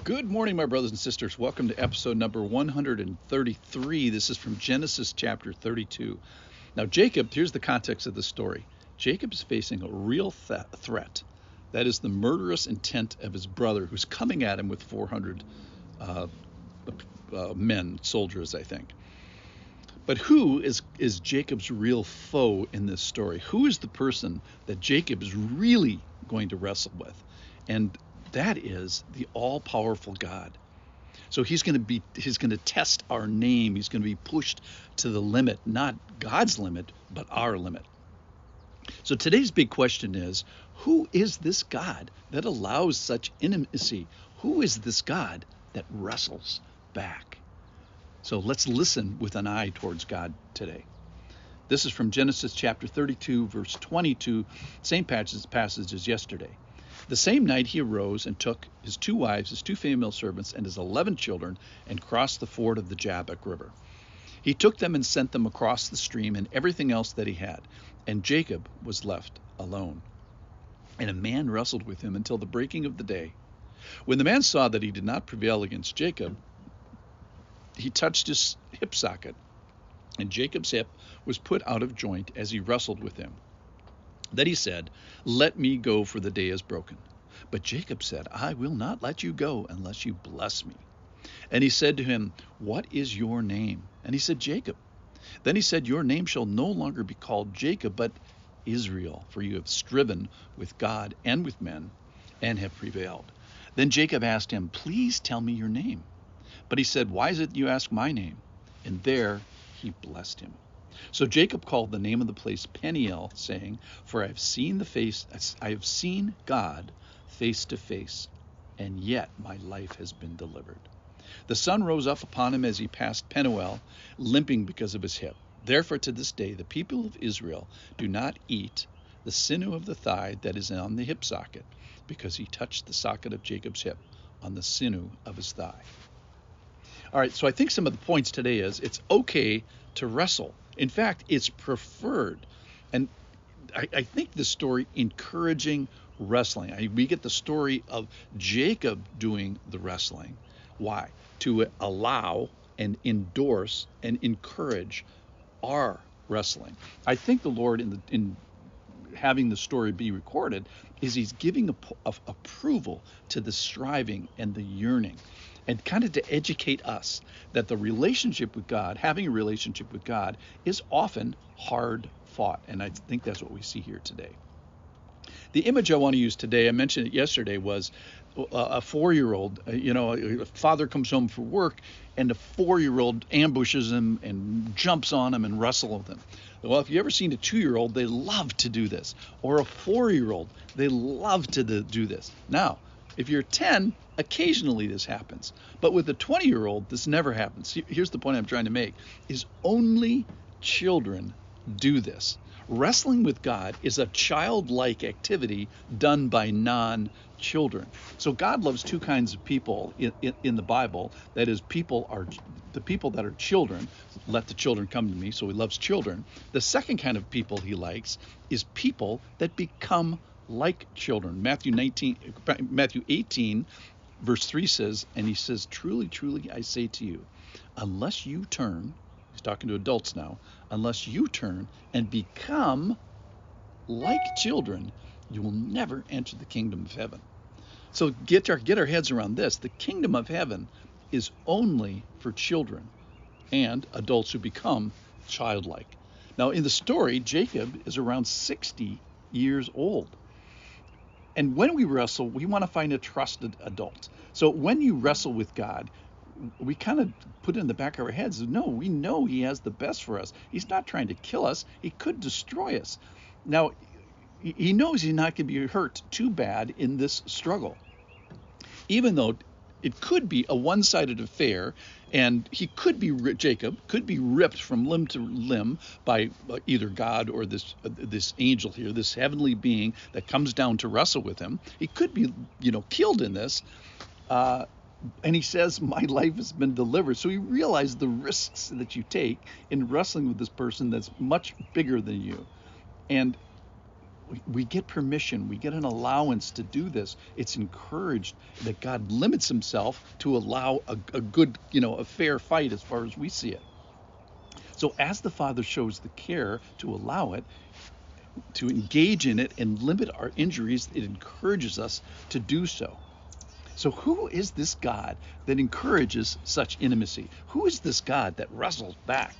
Good morning, my brothers and sisters. Welcome to episode number 133. This is from Genesis chapter 32. Now, Jacob, here's the context of the story. Jacob is facing a real threat. That is the murderous intent of his brother, who's coming at him with 400 men, soldiers, I think. But who is Jacob's real foe in this story? Who is the person that Jacob is really going to wrestle with? And that is the all-powerful God. So he's going to test our name. He's going to be pushed to the limit, not God's limit, but our limit. So today's big question is, who is this God that allows such intimacy? Who is this God that wrestles back? So let's listen with an eye towards God today. This is from Genesis chapter 32, verse 22, same passage as yesterday. The same night he arose and took his 2 wives, his 2 female servants, and his 11 children, and crossed the ford of the Jabbok River. He took them and sent them across the stream and everything else that he had, and Jacob was left alone. And a man wrestled with him until the breaking of the day. When the man saw that he did not prevail against Jacob, he touched his hip socket, and Jacob's hip was put out of joint as he wrestled with him. Then he said, "Let me go, for the day is broken." But Jacob said, "I will not let you go unless you bless me." And he said to him, "What is your name?" And he said, "Jacob." Then he said, "Your name shall no longer be called Jacob, but Israel, for you have striven with God and with men, and have prevailed." Then Jacob asked him, "Please tell me your name." But he said, "Why is it you ask my name?" And there he blessed him. So Jacob called the name of the place Peniel, saying, "For I have seen God face to face, and yet my life has been delivered." The sun rose up upon him as he passed Penuel, limping because of his hip. Therefore to this day the people of Israel do not eat the sinew of the thigh that is on the hip socket, because he touched the socket of Jacob's hip on the sinew of his thigh. All right, so I think some of the points today is it's okay to wrestle. In fact, it's preferred. And I think the story encouraging wrestling. We get the story of Jacob doing the wrestling. Why? To allow and endorse and encourage our wrestling. I think the Lord, in having the story be recorded, is he's giving approval to the striving and the yearning, and kind of to educate us that the relationship with God, having a relationship with God, is often hard fought. And I think that's what we see here today. The image I want to use today, I mentioned it yesterday, was a 4-year-old. A father comes home from work, and the 4-year-old ambushes him and jumps on him and wrestles with him. Well, if you've ever seen a 2-year-old, they love to do this. Or a 4-year-old, they love to do this. Now, if you're 10, occasionally this happens. But with a 20-year-old, this never happens. Here's the point I'm trying to make, is only children do this. Wrestling with God is a childlike activity done by non-children. So God loves 2 kinds of people in the Bible. That is, the people that are children. Let the children come to me. So he loves children. The second kind of people he likes is people that become like children. Matthew 18, verse 3 says, and he says, "Truly, truly, I say to you, unless you turn," he's talking to adults now, "unless you turn and become like children, you will never enter the kingdom of heaven." So get our heads around this. The kingdom of heaven is only for children and adults who become childlike. Now, in the story, Jacob is around 60 years old. And when we wrestle, we want to find a trusted adult. So when you wrestle with God, we kind of put it in the back of our heads, no, we know he has the best for us. He's not trying to kill us. He could destroy us. Now, he knows he's not going to be hurt too bad in this struggle, even though it could be a one-sided affair, and Jacob could be ripped from limb to limb by either God or this angel here, this heavenly being that comes down to wrestle with him. He could be, killed in this. And he says, "My life has been delivered." So he realized the risks that you take in wrestling with this person that's much bigger than you. And we get permission, we get an allowance to do this. It's encouraged that God limits himself to allow a good, a fair fight as far as we see it. So as the Father shows the care to allow it, to engage in it and limit our injuries, it encourages us to do so. So who is this God that encourages such intimacy? Who is this God that wrestles back?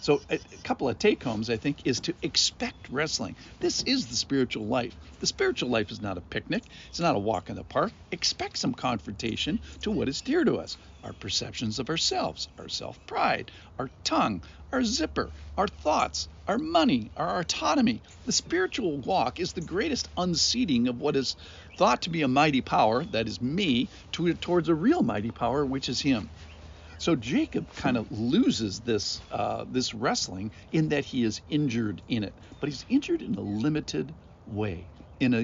So a couple of take-homes, I think, is to expect wrestling. This is the spiritual life. The spiritual life is not a picnic. It's not a walk in the park. Expect some confrontation to what is dear to us. Our perceptions of ourselves, our self-pride, our tongue, our zipper, our thoughts, our money, our autonomy. The spiritual walk is the greatest unseating of what is thought to be a mighty power, that is me, towards a real mighty power, which is him. So Jacob kind of loses this wrestling in that he is injured in it, but he's injured in a limited way.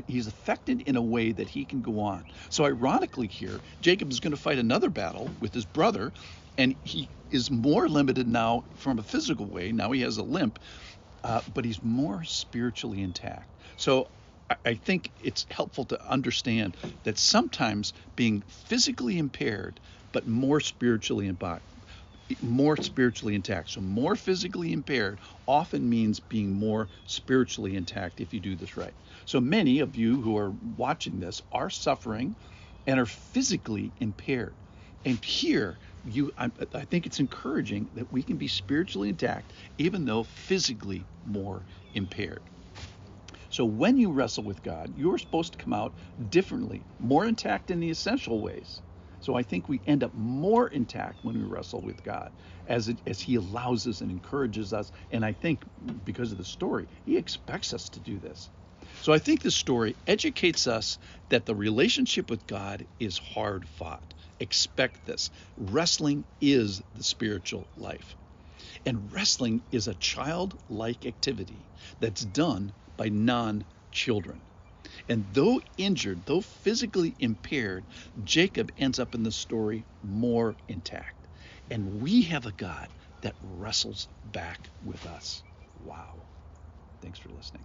He's affected in a way that he can go on. So ironically here, Jacob is going to fight another battle with his brother, and he is more limited now from a physical way. Now he has a limp, but he's more spiritually intact. So I think it's helpful to understand that sometimes being physically impaired but more spiritually intact. So more physically impaired often means being more spiritually intact if you do this right. So many of you who are watching this are suffering and are physically impaired. And here, I think it's encouraging that we can be spiritually intact even though physically more impaired. So when you wrestle with God, you're supposed to come out differently, more intact in the essential ways. So I think we end up more intact when we wrestle with God as he allows us and encourages us. And I think because of the story, he expects us to do this. So I think the story educates us that the relationship with God is hard fought. Expect this. Wrestling is the spiritual life. And wrestling is a childlike activity that's done by non-children. And though injured, though physically impaired, Jacob ends up in the story more intact. And we have a God that wrestles back with us. Wow. Thanks for listening.